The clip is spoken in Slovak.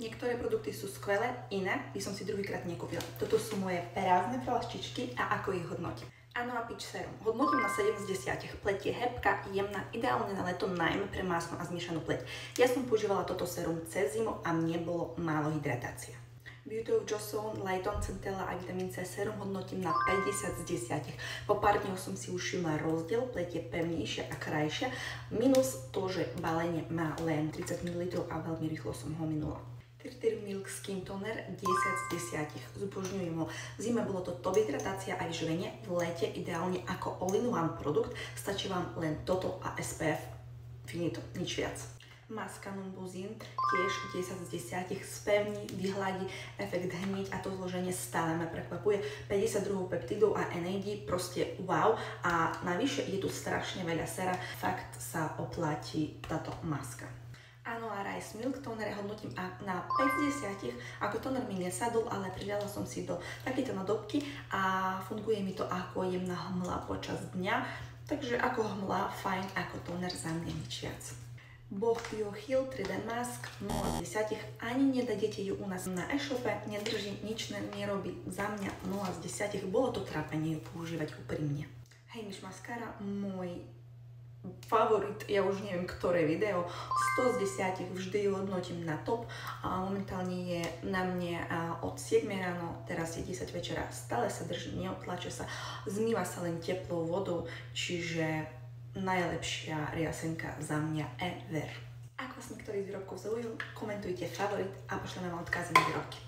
Niektoré produkty sú skvelé, iné by som si druhýkrát nekúpila. Toto sú moje prázdne flaštičky a ako ich hodnotím. Anoa Peach Serum. Hodnotím na 7 z 10. Pleť je hebká, jemná, ideálne na leto, najmä pre másnu a zmiešanú pleť. Ja som používala toto serum cez zimu a mne bolo málo hydratácie. Beauty of Joseon Lighton Centella a vitamín C serum hodnotím na 50 z 10. Po pár dňoch som si už všimla rozdiel, pleť je pevnejšia a krajšia, minus to, že balenie má len 30 ml a veľmi rýchlo som ho minula. Tertiary Milk Skin Toner 10 z 10. Zbožňujem ho. V zime bolo to top hydratácia aj vyživenie, v lete ideálne ako all-in-one produkt, stačí vám len toto a SPF. Finito, nič viac. Maska Numbuzin tiež 10 z 10. Spevní, vyhladí, efekt hneď a to zloženie stále ma prekvapuje. 52 peptidov a NAD, proste wow. A navyše je tu strašne veľa sera, fakt sa oplatí táto maska. Anoa Rice Milk Toner hodnotím na 5 z 10. Ako toner mi nesadol, ale pridala som si do takéto nadobky a funguje mi to ako jemná hmla počas dňa. Takže ako hmla, fajn, ako toner za mňa nič viac. Boh Bio Heal 3D Mask 0 z 10. Ani nedájdete ju u nás na e-shope, nedrží, nič nerobí, za mňa 0 z 10. Bolo to trápenie ju používať úprimne. Heimish Mascara, môj favorit, ja už neviem ktoré video, 100 z 10, vždy ju hodnotím na top a momentálne je na mne od 7 ráno, teraz je 10 večera, stále sa drží, neotlačia sa, zmýva sa len teplou vodou, čiže najlepšia riasenka za mňa ever. Ak vás niektorý z výrobkov zaujal, komentujte favorit a pošleme vám odkazy na výrobky.